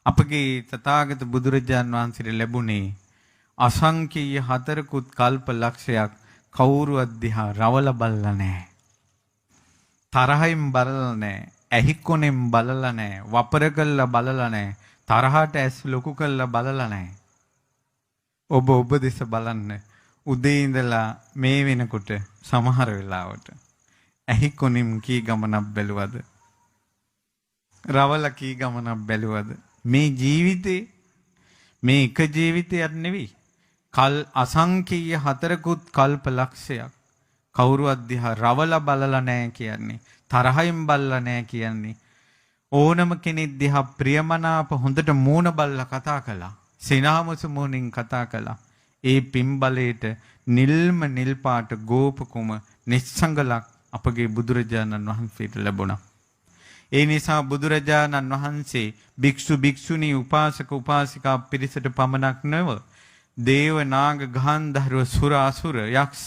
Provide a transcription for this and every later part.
අපගේ තථාගත බුදුරජාන් වහන්සේට ලැබුණේ අසංකීය 4කුත් කල්ප ලක්ෂයක් කවුරුවත් දිහා රවල බලලා නැහැ. තරහින් බලලා නැහැ. ඇහිකොනෙන් බලලා නැහැ. වපර කළා බලලා නැහැ. තරහට ඇස් ලොකු කළා බලලා නැහැ. ඔබ දෙස බලන්න. උදේ ඉඳලා මේ වෙනකොට සමහර වෙලාවට ඇහිකොනෙන් කී ගමනක් බැලුවද? රවල කී ගමනක් බැලුවද? මේ ජීවිතේ මේ එක ජීවිතයක් නෙවෙයි. කල් අසංකීය 4කුත් කල්ප ලක්ෂයක් කවුරුවත් දිහා රවල බලලා නැහැ කියන්නේ. තරහින් බලලා නැහැ කියන්නේ. ඕනම කෙනෙක් දිහා ප්‍රියමනාප හොඳට මූණ බලලා කතා කළා. සිනාමුසු මූණින් කතා කළා. ඒ පින්බලයට නිල්ම නිල් පාට ගෝපකුම නිස්සංගලක් අපගේ බුදුරජාණන් වහන්සේට ලැබුණා. ඒ නිසා බුදුරජාණන් වහන්සේ භික්ෂු භික්ෂුණී උපාසක උපාසිකා පිරිසට පමණක් නොව දේව නාග ගාන්ධර්ව සුර අසුර යක්ෂ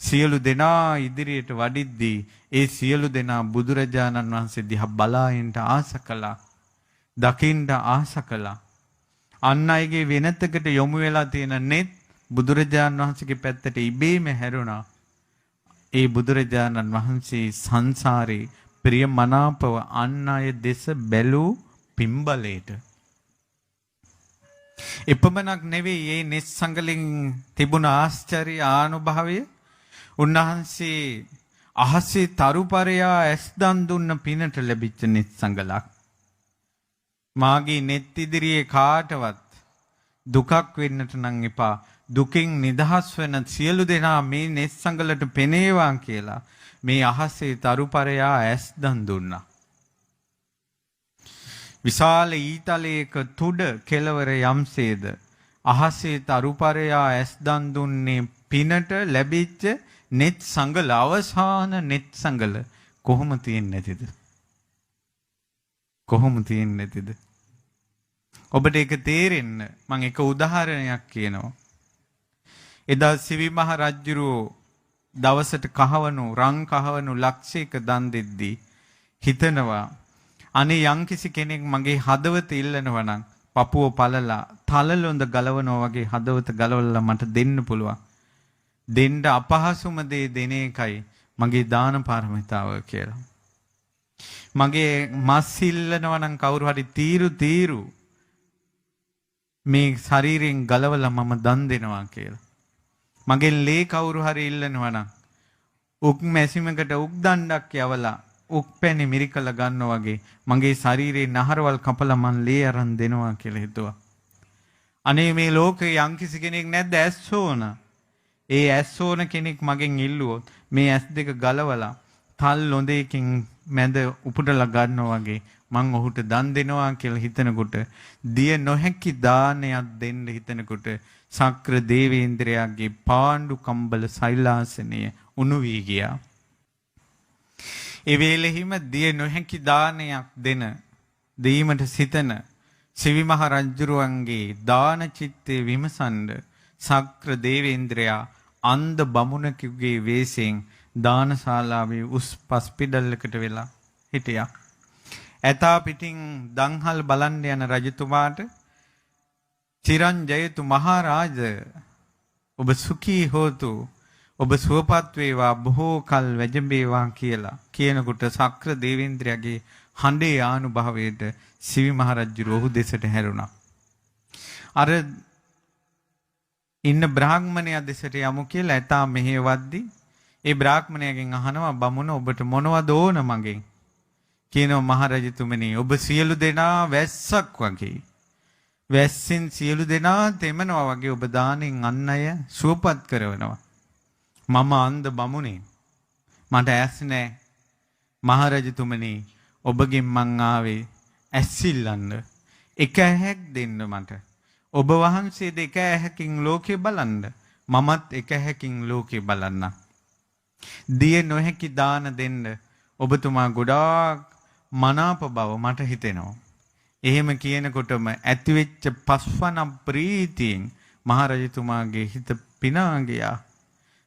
සියලු දෙනා ඉදිරියට වඩිද්දී ඒ සියලු දෙනා බුදුරජාණන් වහන්සේ දිහා බලායින්ට ආස කළා. දකින්න ආස කළා. අන් අයගේ වෙනතකට යොමු වෙලා තියෙන net බුදුරජාණන් වහන්සේගේ පැත්තට ඉබේම හැරුණා. ඒ බුදුරජාණන් වහන්සේ සංසාරේ ප්‍රියමනාපව අන් අය දෙස බැලූ පින්බලයට එපමණක් නෙවෙයි මේ නිස්සංගලෙන් තිබුණ ආශ්චර්ය ආනුභාවය උන්වහන්සේ අහසේ තරුපරයා ඇස් දන් දුන්න පිනට ලැබිච්ච නිස්සංගලක්. මාගේ net ඉදිරියේ කාටවත් දුකක් වෙන්නට නම් එපා. දුකින් නිදහස් වෙන සියලු දෙනා මේ නිස්සංගලට පෙනේවා කියලා මේ අහසේ තරුපරයා ඇස් දන් දුන්නා. විශාල ඊතලයක තුඩ කෙළවර යම්සේද අහසේ තරුපරයා ඇස් දන් දුන්නේ පිනට ලැබිච්ච net සංගල අවසාන net සංගල කොහොම තියෙන්නේ නැතිද? කොහොම තියෙන්නේ නැතිද? ඔබට ඒක තේරෙන්න මම එක උදාහරණයක් කියනවා. එදා සිවි මහ රජුරෝ දවසට කහවණු රන් කහවණු ලක්ෂයක දන් දෙද්දී හිතනවා අනේ යම්කිසි කෙනෙක් මගේ හදවත ඉල්ලනවා නම් පපුව පළලා තලලොඳ ගලවනවා වගේ හදවත ගලවලා මට දෙන්න පුළුවන්. දෙන්න අපහසුම දේ දෙන එකයි මගේ දාන පාරමිතාව කියලා. මගේ මස් ඉල්ලනවා නම් කවුරු හරි තීරු මේ ශරීරයෙන් ගලවලා මම දන් දෙනවා කියලා. මගෙන් ලේ කවුරු හරි ඉල්ලනවා නම් උක් මැසිමකට උක් දණ්ඩක් යවලා උක් පැණි මිරිකලා ගන්නවා වගේ මගේ ශරීරේ නහරවල් කපලා මන් ලේ අරන් දෙනවා කියලා හිතුවා. අනේ මේ ලෝකේ යම්කිසි කෙනෙක් නැද්ද ඇස්සෝන? ඒ ඇස්සෝන කෙනෙක් මගෙන් ඉල්ලුවොත් මේ ඇස් දෙක ගලවලා තල් ලොඳේකින් මැද උපුටලා ගන්නවා වගේ මං ඔහුට දන් දෙනවා කියලා හිතනකොට දිය නොහැකි දානයක් දෙන්න හිතනකොට සක්‍ර දේවේන්ද්‍රයාගේ පාණ්ඩු කම්බල සෛලාසනය උණු වී ගියා. ඒ වේලෙහිම දිය නොහැකි දානයක් දීමට සිතන සිවි මහ රජුරුවන්ගේ දාන චිත්තේ විමසන්න සක්‍ර දේවේන්ද්‍රයා අන්ධ බමුණෙකුගේ වෙස්යෙන් දානශාලාවේ උස් පස්පිඩල්ලකට වෙලා හිටියා. ඇතා පිටින් දංහල් බලන්න යන රජතුමාට චිරංජයතු මහරජ ඔබ සුඛී හෝතු ඔබ සුවපත් වේවා බොහෝ කල් වැජඹේවා කියලා කියනකොට සක්‍ර දේවේන්ද්‍රයාගේ හඬේ ආනුභාවයට සිවි මහ රජු ඔහු දෙසට හැරුණා. අර ඉන්න බ්‍රාහ්මණයා දෙසට යමු කියලා ඇතා මෙහෙවද්දී ඒ බ්‍රාහ්මණයාගෙන් අහනවා බමුණ ඔබට මොනවද ඕන මගෙන්? කියනවා මහරජතුමනි ඔබ සියලු දෙනා වැස්සක් වගේ වැස්සෙන් සියලු දෙනා තෙමනවා වගේ ඔබ දානෙන් අන් අය සුවපත් කරනවා. මම අන්ධ බමුණේ මට ඇස් නැහැ. මහරජතුමනි ඔබගෙන් මං ආවේ ඇස් ඉල්ලන්න. එක ඇහැක් දෙන්න මට. ඔබ වහන්සේ දෙක ඇහැකින් ලෝකේ බලන්න. මමත් එක ඇහැකින් ලෝකේ බලන්න. දිය නොහැකි දාන දෙන්න ඔබතුමා ගොඩාක් මනාප බව මට හිතෙනවා. එහෙම කියනකොටම ඇතිවෙච්ච පස්වන ප්‍රීතියෙන් මහරජතුමාගේ හිත පිනා ගියා.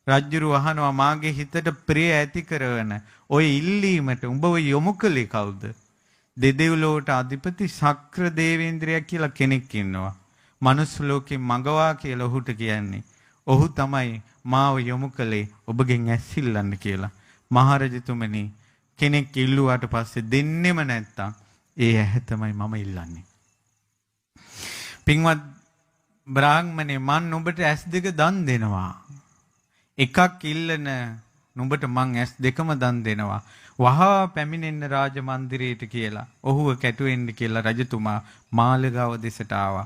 රජුරු අහනවා මාගේ හිතට ප්‍රිය ඇති කරන ඔය ඉල්ලීමට උඹව යොමු කළේ කවුද? දෙදෙව්ලොවට අධිපති ශක්‍ර දේවේන්ද්‍රයා කියලා කෙනෙක් ඉන්නවා. මනුස්ස ලෝකේ මගවා කියලා ඔහුට කියන්නේ. ඔහු තමයි මාව යොමු කළේ ඔබගෙන් ඇස් ඉල්ලන්න කියලා. මහරජතුමනි කෙනෙක් ඉල්ලුවාට පස්සේ දෙන්නෙම නැත්තම් ඒ ඇහැ තමයි මම ඉල්ලන්නේ. පින්වත් බ්‍රාහ්මණේ මන් නුඹට ඇස් දෙක දන් දෙනවා. එකක් ඉල්ලන නුඹට මං ඇස් දෙකම දන් දෙනවා. වහා පැමිණෙන්න රාජ මන්දිරයට කියලා. ඔහුව කැටුවෙන්න කියලා රජතුමා මාළිගාව දෙසට ආවා.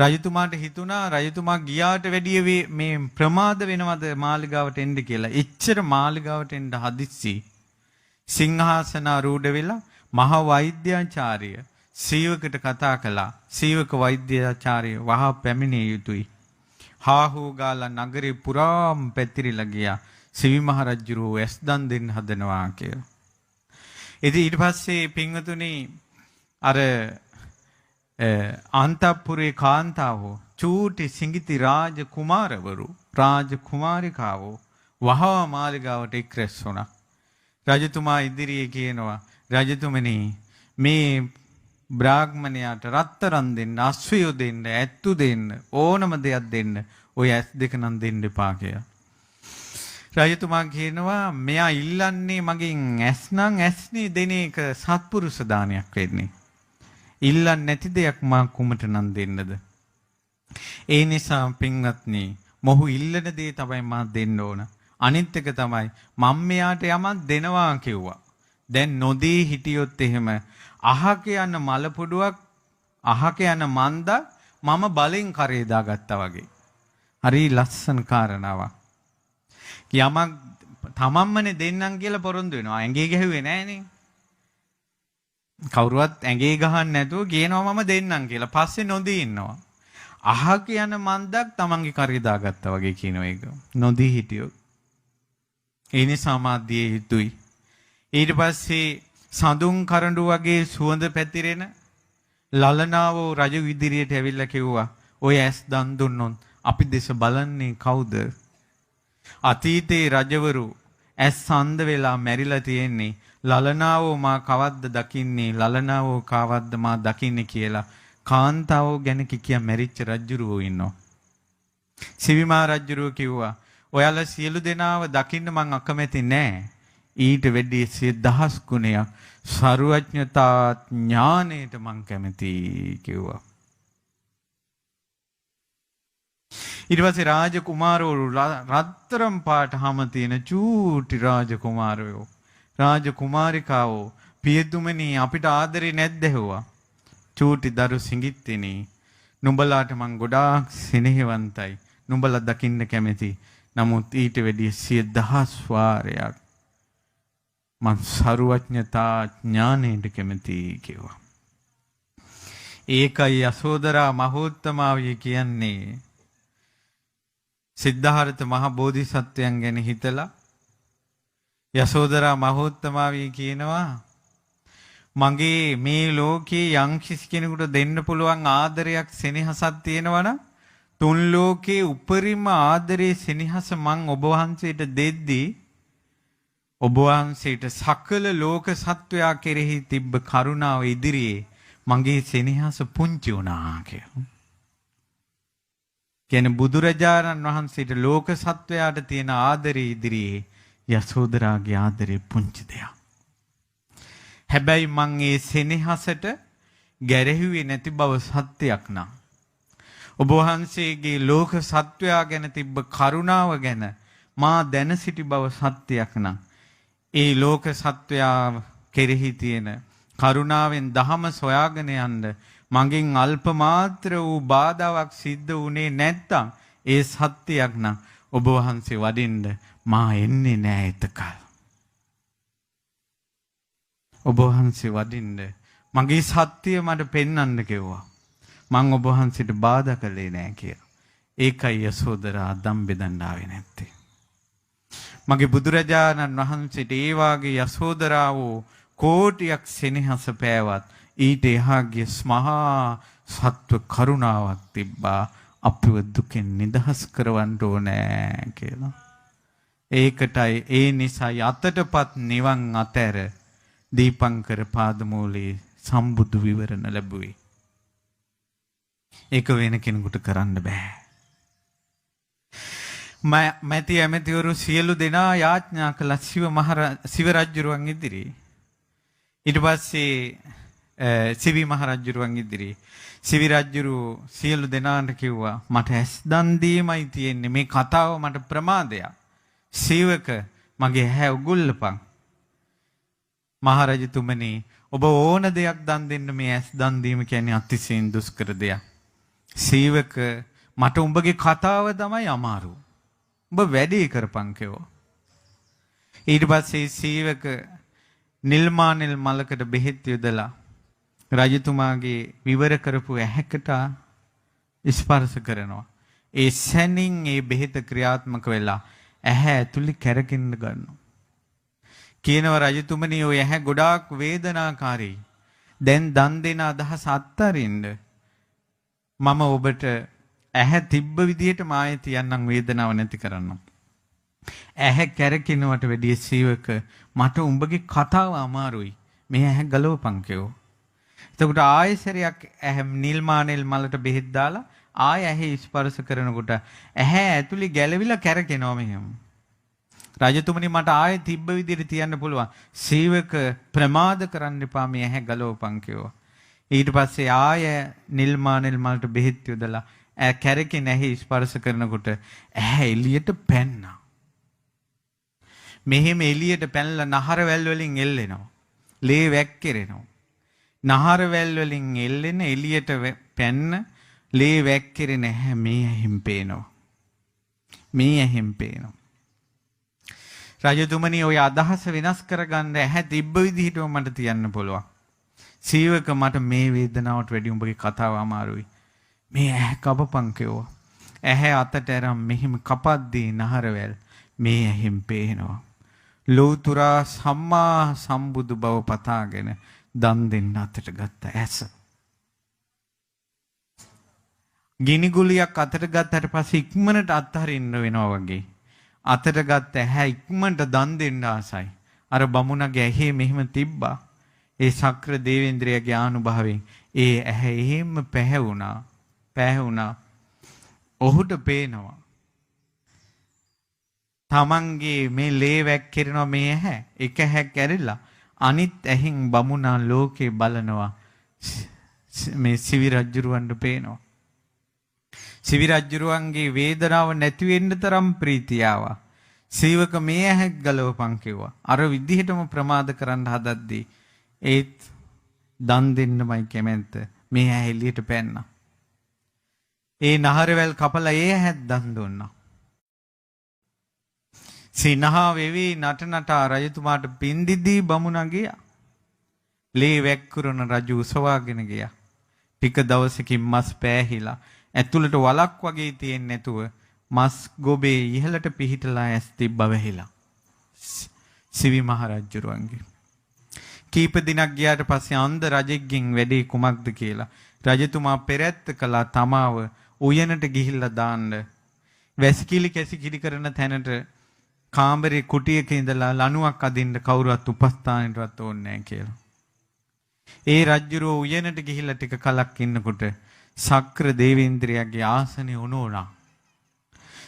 රජතුමාට හිතුණා රජතුමා ගියාට වැඩිය මේ ප්‍රමාද වෙනවද මාළිගාවට එන්න කියලා. එච්චර මාළිගාවට එන්න හදිස්සි සිංහාසන ආරූඪ වෙලා මහ වෛද්‍යාචාර්ය සීවකට කතා කළා. සීවක වෛද්‍යාචාර්ය වහා පැමිණිය යුතුයි. හාහෝ ගාලා නගරේ පුරාම පැතිරිලා ගියා. සිවි මහ රජුරෝ ඇස් දන් දෙන්න හදනවා කියලා. ඉතින් ඊට පස්සේ පින්වතුනි අර අන්තපුරේ කාන්තාවෝ චූටි සිඟිති රාජ කුමාරවරු රාජ කුමාරිකාවෝ වහා මාළිගාවට එක්රැස් වුණා. රජතුමා ඉදිරියේ කියනවා රජතුමනි මේ බ්‍රාහ්මණයාට රත්තරන් දෙන්න, අස්වැයෝ දෙන්න, ඇත්තු දෙන්න, ඕනම දෙයක් දෙන්න. ඔය ඇස් දෙක නම් දෙන්න එපා කියලා. රජතුමා කියනවා මෙයා ඉල්ලන්නේ මගෙන් ඇස් නම් ඇස්නේ දෙන එක සත්පුරුෂ දානයක් වෙන්නේ. ඉල්ලන්නේ නැති දෙයක් මා කුමට නම් දෙන්නද? ඒ නිසා පින්වත්නි මොහු ඉල්ලන දේ තමයි මා දෙන්න ඕන. අනිත් එක තමයි මම මෙයාට යමක් දෙනවා කිව්වා. දැන් නොදී හිටියොත් එහෙම අහක යන මල පොඩුවක් අහක යන මන්දක් මම බලෙන් කරේ දාගත්තා වගේ. හරි ලස්සන කාරණාවක්. යමක් තමන්මනේ දෙන්නම් කියලා පොරොන්දු වෙනවා. ඇඟේ ගැහුවේ නෑනේ. කවුරුවත් ඇඟේ ගහන්න නැතුව කියනවා මම දෙන්නම් කියලා. පස්සේ නොදී ඉන්නවා. අහක යන මන්දක් තමන්ගේ කරේ දාගත්තා වගේ කියනවා ඒක. නොදී හිටියොත්. ඒ නිසා මාධ්‍යයේ හිතුයි. ඊට පස්සේ සඳුන් කරඬු වගේ සුවඳ පැතිරෙන ලලනාවෝ රජු ඉදිරියට ඇවිල්ලා කිව්වා ඔය ඇස් දන් දුන්නොත් අපි දෙස බලන්නේ කවුද? අතීතේ රජවරු ඇස් අන්ධ වෙලා මැරිලා තියෙන්නේ ලලනාවෝ මා කවද්ද දකින්නේ ලලනාවෝ කවද්ද මා දකින්නේ කියලා කාන්තාවෝ ගැන කියා මැරිච්ච රජුරෝ ඉන්නවා. සිවිමා රජුරෝ කිව්වා ඔයාලා සියලු දෙනාව දකින්න මං අකමැති නෑ. ඊට වැඩි 10000 ගුණයක් සර්වඥතා ඥාණයට මං කැමති කිව්වා. ඊට පස්සේ රාජකුමාරවරු රත්තරම් පාට හැම තියෙන චූටි රාජකුමාරයෝ රාජකුමාරිකාවෝ පියතුමනි අපිට ආදරේ නැද්ද ඇහුවා. චූටි දරු සිඟිත්තෙනි නුඹලාට මං ගොඩාක් සෙනෙහවන්තයි. නුඹලා දකින්න කැමති. නමුත් ඊට වැඩි 10000 වාරයක් මං සර්වඥතා ඥාණයට කැමති කිව්වා. ඒකයි යසෝදරා මහෝත්තමාවිය කියන්නේ සිද්ධාර්ථ මහ බෝධිසත්වයන් ගැන හිතලා යසෝදරා මහෝත්තමාවිය කියනවා මගේ මේ ලෝකේ යම් කිසි කෙනෙකුට දෙන්න පුළුවන් ආදරයක් සෙනෙහසක් තියෙනවනම් තුන් ලෝකේ උපරිම ආදරේ සෙනෙහස මං ඔබ වහන්සේට දෙද්දී ඔබ වහන්සේට සකල ලෝක සත්වයා කෙරෙහි තිබ්බ කරුණාව ඉදිරියේ මගේ සෙනෙහස පුංචි වුණා කියලා. කියන්නේ බුදුරජාණන් වහන්සේට ලෝක සත්වයාට තියෙන ආදරේ ඉදිරියේ යසෝදරාගේ ආදරේ පුංචි දෙයක්. හැබැයි මං ඒ සෙනෙහසට ගැරහුවේ නැති බව සත්‍යයක් නා. ඔබ වහන්සේගේ ලෝක සත්වයා ගැන තිබ්බ කරුණාව ගැන මා දැන සිටි බව සත්‍යයක් නා. ඒ ලෝක සත්වයා කෙරෙහි තියෙන කරුණාවෙන් දහම සොයාගෙන යන්න මගෙන් අල්ප මාත්‍ර වූ බාධාවක් සිද්ධ වුණේ නැත්තම් ඒ සත්‍යයක් නම් ඔබ වහන්සේ වඩින්න මා එන්නේ නෑ එතකල්. ඔබ වහන්සේ වඩින්න මගේ සත්‍ය මට පෙන්වන්න කිව්වා. මං ඔබ වහන්සේට බාධා කළේ නෑ කියලා. ඒකයි යසෝදරා දම් බෙදන්න ආවේ නැත්තේ. මගේ බුදුරජාණන් වහන්සේට ඒ වාගේ යසෝදරාවෝ කෝටියක් සෙනෙහස පෑවත් ඊට එහා ගිය මහා සත්ව කරුණාවක් තිබ්බා අපිව දුකෙන් නිදහස් කරවන්න ඕනේ කියලා. ඒකටයි ඒ නිසායි අතටපත් නිවන් අතර දීපංකර පාදමූලයේ සම්බුදු විවරණ ලැබුවේ. ඒක වෙන කෙනෙකුට කරන්න බෑ. මැති ඇමතිවරු සියලු දෙනා යාඥා කළ සිව රජුරුවන් ඉදිරියේ. ඊට පස්සේ සිවි මහ රජුරුවන් ඉදිරියේ සිවි රජුරු සියලු දෙනාට කිව්වා මට ඇස් දන් දීමයි තියෙන්නේ, මේ කතාව මට ප්‍රමාදයක්. සීවක මගේ ඇහැ උගුල්ලපන්. මහරජතුමනි ඔබ ඕන දෙයක් දන් දෙන්න, මේ ඇස් දන් දීම කියන්නේ අතිශයින් දුෂ්කර දෙයක්. සීවක මට උඹගේ කතාව තමයි අමාරු. උඹ වැඩේ කරපන් කිව්වා. ඊට පස්සේ සීවක නිල්මානෙල් මලකට බෙහෙත් යොදලා රජතුමාගේ විවර කරපු ඇහැකට ස්පර්ශ කරනවා. ඒ සැනින් ඒ බෙහෙත ක්‍රියාත්මක වෙලා ඇහැ ඇතුලේ කැරකෙන්න ගන්නවා. කියනවා රජතුමනි ඔය ඇහැ ගොඩාක් වේදනාකාරී. දැන් දන් දෙන අදහස අත්තරින්න මම ඔබට ඇහැ තිබ්බ විදිහට මායේ තියන්නම් වේදනාව නැති කරන්න. ඇහැ කැරකිනවට වැඩිය සීවක මට උඹගේ කතාව අමාරුයි. මේ ඇහැ ගලවපන් කිව්වා. එතකොට ආයෙසරයක් ඇහැ නිල්මානෙල් මලට බෙහෙත් දාලා ආයෙ ඇහි ස්පර්ශ කරනකොට ඇහැ ඇතුලේ ගැලවිලා කැරකෙනවා මෙහෙම. රජතුමනි මට ආයෙ තිබ්බ විදිහට තියන්න පුළුවන්. සීවක ප්‍රමාද කරන්න එපා, මේ ඇහැ ගලවපන් කිව්වා. ඊට පස්සේ ආයෙ නිල්මානෙල් මලට බෙහෙත් යොදලා කැරකෙන ඇහි ස්පර්ශ කරනකොට ඇහැ එළියට පැන්නා. මෙහෙම එළියට පැනලා නහර වැල් වලින් එල්ලෙනවා. ලේ වැක්කිරෙනවා. නහර වැල් වලින් එල්ලෙන එළියට පැන්න ලේ වැක්කිරෙන ඇහැ මේ ඇහිම් පේනවා. මේ ඇහිම් පේනවා. රජතුමනි ඔය අදහස වෙනස් කරගන්න ඇහැ තිබ්බ විදිහටම මට තියන්න පුළුවන්. සීවක මට මේ වේදනාවට වැඩි උඹගේ කතාව අමාරුයි. මේ ඇහැ කපපන් කිව්වා. ඇහැ අතට අරන් මෙහිම කපද්දී නහරවැල් මේ ඇහිම් පේනවා. ලෝතුරා සම්මා සම්බුදු බව පතාගෙන දන් දෙන්න අතට ගත්ත ඇස. ගිනි ගුලියක් අතට ගත්තට පස්සේ ඉක්මනට අත්හරින්න වෙනවා වගේ. අතට ගත්ත ඇහැ ඉක්මනට දන් දෙන්න ආසයි. අර බමුණගේ ඇහි මෙහෙම තිබ්බා. ඒ ශක්‍ර දේවේන්ද්‍රයාගේ ආනුභාවයෙන් ඒ ඇහැ එහෙම පැහැවුණා. ඔහුට පේනවා තමන්ගේ මේ ලේ වැක්කිරෙනවා මේ ඇහැ. එක ඇහැක් ඇරිලා අනිත් ඇහින් බමුණා ලෝකේ බලනවා. මේ සිවි රජුරවන්ට පේනවා. සිවි රජුරවන්ගේ වේදනාව නැති වෙන්න තරම් ප්‍රීතිය ආවා. සීවක මේ ඇහැක් ගලවපන් කිව්වා. අර විදිහටම ප්‍රමාද කරන්න හදද්දී ඒත් දන් දෙන්නමයි කැමැත්ත. මේ ඇහැ එළියට පැන්නා. ඒ නහරවැල් කපලා ඒ ඇහැත් දන් දුන්නා. සිනහා වෙවි නටනටා රජතුමාට පින් දීදී බමුණා ගියා. ලේ වැක්කුරන රජු උසවාගෙන ගියා. ටික දවසකින් මස් පෑහිලා ඇතුළට වලක් වගේ තියෙන්නේ නැතුව මස් ගොබේ ඉහළට පිහිටලා ඇස් තිබ්බ වෙහිලා. සිවි මහ රජුරුවන්ගේ කීප දිනක් ගියාට පස්සේ අන්ධ රජෙක්ගෙන් වැඩේ කුමක්ද කියලා රජතුමා පෙරැත්ත කළා තමාව උයනට ගිහිල්ලා දාන්න. වැසිකිලි කැසිකිලි කරන තැනට කාමරේ කුටියක ඉඳලා ලණුවක් අදින්න කවුරුවත් උපස්ථානෙටවත් ඕනේ නැහැ කියලා. ඒ රජුරෝ උයනට ගිහිල්ලා ටික කලක් ඉන්නකොට ශක්‍ර දේවේන්ද්‍රයාගේ ආසනේ උණුණා.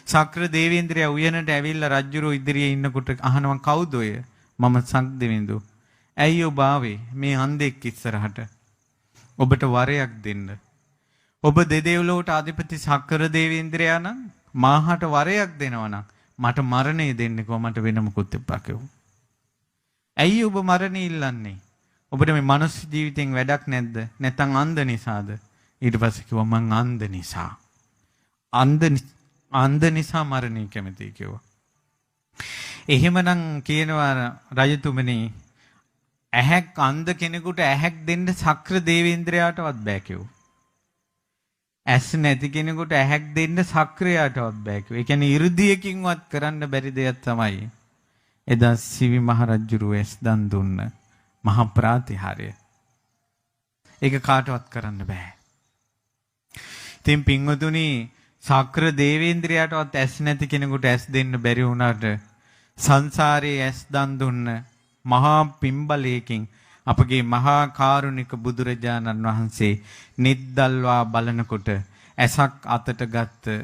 ශක්‍ර දේවේන්ද්‍රයා උයනට ඇවිල්ලා රජුරෝ ඉදිරියේ ඉන්නකොට අහනවා කවුද ඔය? මම සක්දෙවිඳු. ඇයි ඔබ ආවේ මේ අන්ධෙක් ඉස්සරහට? ඔබට වරයක් දෙන්න. ඔබ දෙදෙව්ලොවට අධිපති ශක්‍ර දේවේන්ද්‍රයා නම් මාහට වරයක් දෙනවා නම් මට මරණය දෙන්නකෝ, මට වෙන මොකුත් එපා කිව්වා. ඇයි ඔබ මරණය ඉල්ලන්නේ? ඔබට මේ මනුස්ස ජීවිතෙන් වැඩක් නැද්ද? නැත්නම් අන්ධ නිසාද? ඊට පස්සේ කිව්වා මං අන්ධ නිසා. අන්ධ නිසා මරණය කැමතියි කිව්වා. එහෙමනම් කියනවා රජතුමනි ඇහැක් අන්ධ කෙනෙකුට ඇහැක් දෙන්න ශක්‍ර දේවේන්ද්‍රයාටවත් බෑ කිව්වා. ඇස් නැති කෙනෙකුට ඇහැක් දෙන්න ශක්‍රයාටවත් බෑ කිව්වා. ඒ කියන්නේ 이르දියකින්වත් කරන්න බැරි දෙයක් තමයි එදා සිවි මහ රජුරුව ඇස් දන් දුන්න මහා ප්‍රාතිහාර්ය. ඒක කාටවත් කරන්න බෑ. ඉතින් පින්වතුනි ශක්‍ර දේවේන්ද්‍රයාටවත් ඇස් නැති කෙනෙකුට ඇස් දෙන්න බැරි වුණාට සංසාරේ ඇස් දන් දුන්න මහා පිම්බලයකින් අපගේ මහා කාරුණික බුදුරජාණන් වහන්සේ නිද්දල්වා බලනකොට ඇසක් අතට ගත්ත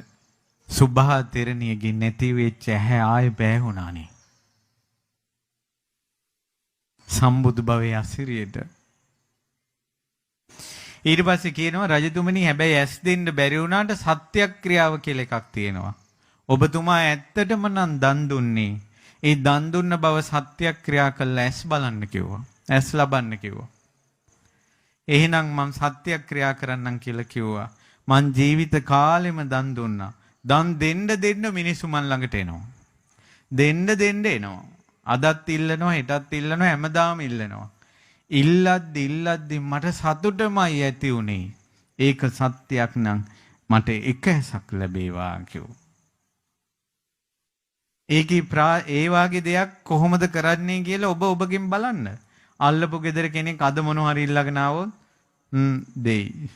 සුභා තෙරණියගේ නැති වෙච්ච ඇහැ ආයෙ බෑහුණානේ. සම්බුදු භවයේ අසිරියට. ඊට පස්සේ කියනවා රජතුමනි හැබැයි ඇස් දෙන්න බැරි වුණාට සත්‍යක්‍රියාව කියලා එකක් තියෙනවා. ඔබතුමා ඇත්තටම නම් දන් දුන්නේ. ඒ දන් දුන්න බව සත්‍යක්‍රියා කළා ඇස් බලන්න කිව්වා. ඇස් ලබන්න කිව්වා. එහෙනම් මම සත්‍යක්‍රියා කරන්නම් කියලා කිව්වා. මං ජීවිත කාලෙම දන් දුන්නා. දන් දෙන්න මිනිස්සු මන් ළඟට එනවා. දෙන්න එනවා. අදත් ඉල්ලනවා, හෙටත් ඉල්ලනවා, හැමදාම ඉල්ලනවා. ඉල්ලද්දි මට සතුටමයි ඇති උනේ. ඒක සත්‍යයක් නම් මට එක ඇසක් ලැබේවා කිව්වා. ඒ වාගේ දෙයක් කොහොමද කරන්නේ කියලා ඔබගෙන් බලන්න. අල්ලපු ගෙදර කෙනෙක් අද මොනවා හරි ඉල්ලගෙන ආවොත් දෙයි.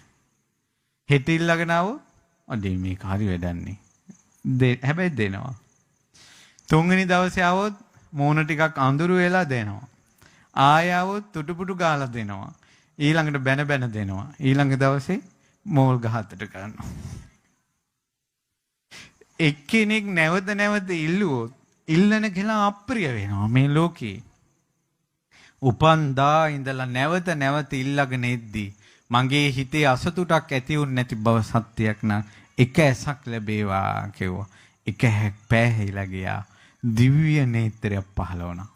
හෙට ඉල්ලගෙන ආවොත් අනේ මේක හරි වැඩන්නේ. හැබැයි දෙනවා. තුන්වෙනි දවසේ ආවොත් මූණ ටිකක් අඳුරු වෙලා දෙනවා. ආය ආවොත් තුටුපුටු ගාලා දෙනවා. ඊළඟට බැන දෙනවා. ඊළඟ දවසේ මෝල් ගහතට ගන්නවා. එක්කෙනෙක් නැවත ඉල්ලුවොත් ඉල්ලන කෙනා අප්‍රිය වෙනවා මේ ලෝකේ. උපන්දා ඉඳලා නැවත ඉල්ලගෙන එද්දී මගේ හිතේ අසතුටක් ඇති වුනේ නැති බව සත්‍යයක් නම් එක ඇසක් ලැබේවා කිව්වා. එක හැක් පෑහිලා ගියා. දිව්‍ය නේත්‍රයක් පහළ වුණා.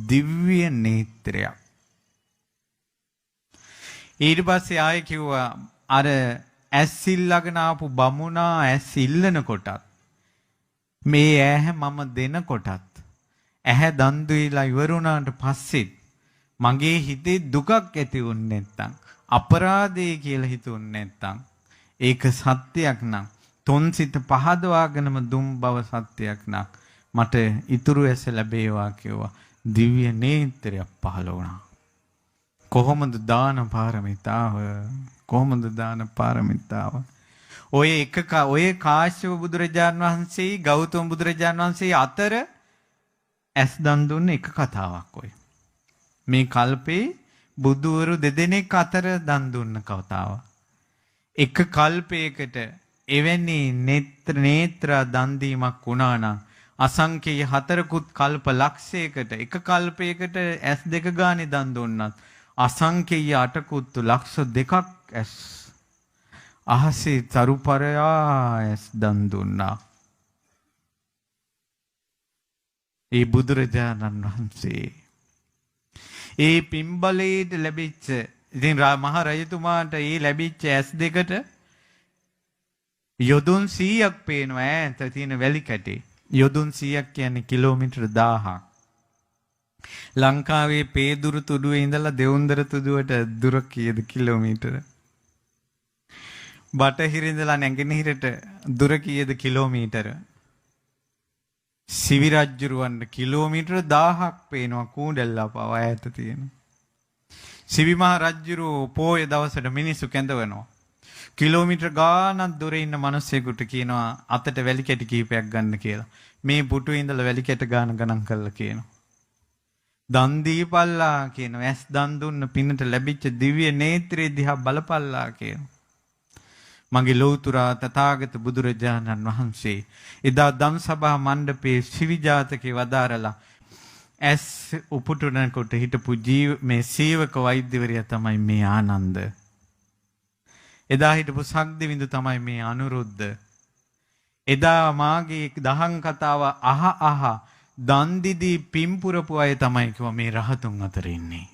දිව්‍ය නේත්‍රයක්. ඊට පස්සේ ආයෙ කිව්වා අර ඇස් ඉල්ලගෙන ආපු බමුණා ඇස් ඉල්ලන කොටත් මේ ඇහැ මම දෙන කොටත් ඇහැ දන් දීලා ඉවරුණාට පස්සෙත් මගේ හිතේ දුකක් ඇති වුනේ නැත්තම් අපරාධය කියලා හිතුන්නේ නැත්තම් ඒක සත්‍යයක් නම් තොන්සිත පහදවාගෙනම දුම් බව සත්‍යයක් නම් මට ඉතුරු ඇස ලැබේවා කිව්වා. දිව්‍ය නේත්‍රයක් පහළ වුණා. කොහොමද දාන පාරමිතාව? කොහොමද දාන පාරමිතාව? ඔය කාශ්‍යප බුදුරජාන් වහන්සේ ගෞතම බුදුරජාන් වහන්සේ අතර ඇස් දන් දුන්න එක කතාවක් ඔය. මේ කල්පේ බුදුවරු දෙදෙනෙක් අතර දන් දුන්න කතාව. එක කල්පයකට එවැනි නේත්‍ර දන් දීමක් වුණා නම් අසංඛ්‍ය 4කුත් කල්ප ලක්ෂයකට එක කල්පයකට ඇස් දෙක ගානේ දන් දුන්නත් අසංඛ්‍ය 8කුත් ලක්ෂ දෙකක් ඇස් අහසේ තරුපරයා ඇස් දන් දුන්නා. ඒ බුදුරජාණන් වහන්සේ ඒ පිම්බලේට ලැබිච්ච ඉතින් මහ රජතුමාට ඒ ලැබිච්ච ඇස් දෙකට යොදුන් 100ක් පේනවා ඈත තියෙන වැලි කැටේ. යොදුන් 100ක් කියන්නේ කිලෝමීටර් 1000ක්. ලංකාවේ පේදුරු තුඩුවේ ඉඳලා දෙවුන්දර තුඩුවට දුර කීයද කිලෝමීටර? බටහිර ඉඳලා නැගෙනහිරට දුර කීයද කිලෝමීටර? සිවි රජ්ජුරුවන්ට කිලෝමීටර 1000ක් පේනවා කූඩැල්ලා පව ඈත තියෙන. සිවි මහ රජ්ජුරුව පෝය දවසට මිනිස්සු කැඳවනවා. කිලෝමීටර ගානක් දුර ඉන්න මිනිස්සෙකුට කියනවා අතට වැලි කැටි කීපයක් ගන්න කියලා. මේ පුටුවේ ඉඳලා වැලි කැට ගණන් කරලා කියනවා. දන් දීපල්ලා කියනවා. ඇස් දන් දුන්න පින්නට ලැබිච්ච දිව්‍ය නේත්‍රය දිහා බලපල්ලා කියනවා. මගේ ලෞතුරා තථාගත බුදුරජාණන් වහන්සේ එදා දම් සභා මණ්ඩපයේ සිවිජාතකේ වදාරලා ඇස් උපුටුනකොට හිටපු මේ සීවක වෛද්‍යවරයා තමයි මේ ආනන්ද. එදා හිටපු සක්දිවිඳු තමයි මේ අනුරුද්ධ. එදා මාගේ දහම් කතාව අහ දන් දීදී පිම්පුරපු අය තමයි කිව්වා මේ රහතුන් අතර ඉන්නේ.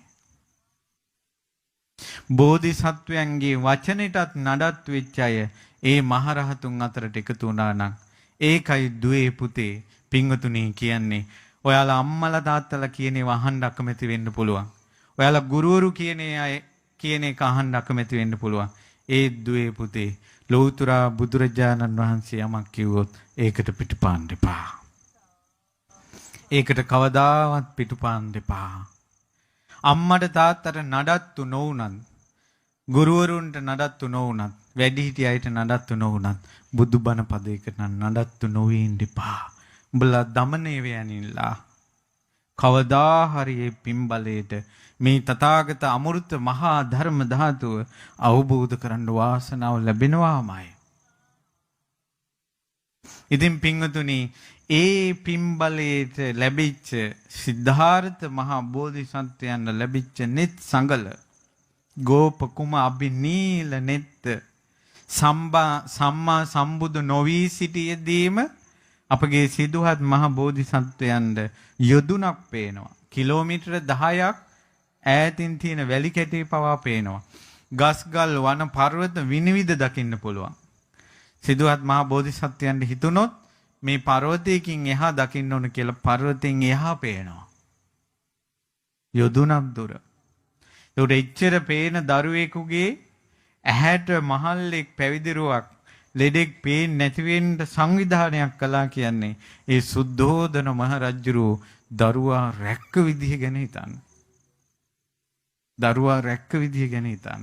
බෝධිසත්වයන්ගේ වචනෙටත් නඩත් වෙච්ච අය ඒ මහරහතුන් අතරට එකතු වුණා නම් ඒකයි දුවේ පුතේ පින්වතුනි කියන්නේ. ඔයාලා අම්මලා තාත්තලා කියන ඒවා අහන්න අකමැති වෙන්න පුළුවන්. ඔයාලා ගුරුවරු කියන එක අහන්න අකමැති වෙන්න පුළුවන්. ඒ දුවේ පුතේ ලෞතර බුදුරජාණන් වහන්සේ යමක් කිව්වොත් ඒකට පිටුපාන්න එපා. ඒකට කවදාවත් පිටුපාන්න එපා. අම්මට තාත්තට නඩත්තු නොවුනත් ගුරුවරුන්ට නඩත්තු නොවුනත් වැඩිහිටියයිට නඩත්තු නොවුනත් බුදුබණ පදයකට නඩත්තු නොවී ඉන්න එපා. උඹලා দমনය වෙයනින්ලා කවදා හරි මේ පින්බලයට මේ තථාගත අමෘත මහා ධර්ම ධාතුව අවබෝධ කරන්න වාසනාව ලැබෙනවාමයි. ඉතින් පින්වතුනි ඒ පින්බලයට ලැබිච්ච සිද්ධාර්ථ මහා බෝධිසත්වයන් ලැබිච්ච net සංගල ගෝප කුම අභිනීල net සම්මා සම්බුදු නොවී සිටියේදීම අපගේ සිදුහත් මහා බෝධිසත්වයන්ට යොදුනක් පේනවා. කිලෝමීටර 10ක් ඈතින් තියෙන වැලි කැටේ පවා පේනවා. ගස්ගල් වන පර්වත විනිවිද දකින්න පුළුවන්. සිදුහත් මහා බෝධිසත්වයන්ට හිතුනොත් මේ පර්වතයකින් එහා දකින්න ඕන කියලා පර්වතයෙන් එහා පේනවා. යොදුනක් දුර. ඒකට එච්චර පේන දරුවෙකුගේ ඇහැට මහල්ලෙක් පැවිදිරුවක් ලෙඩෙක් පේන්නේ නැති වෙන්න සංවිධානයක් කළා කියන්නේ ඒ සුද්ධෝදන මහ රජුරෝ දරුවා රැක්ක විදිහ ගැන හිතන්න. දරුවා රැක්ක විදිහ ගැන හිතන්න.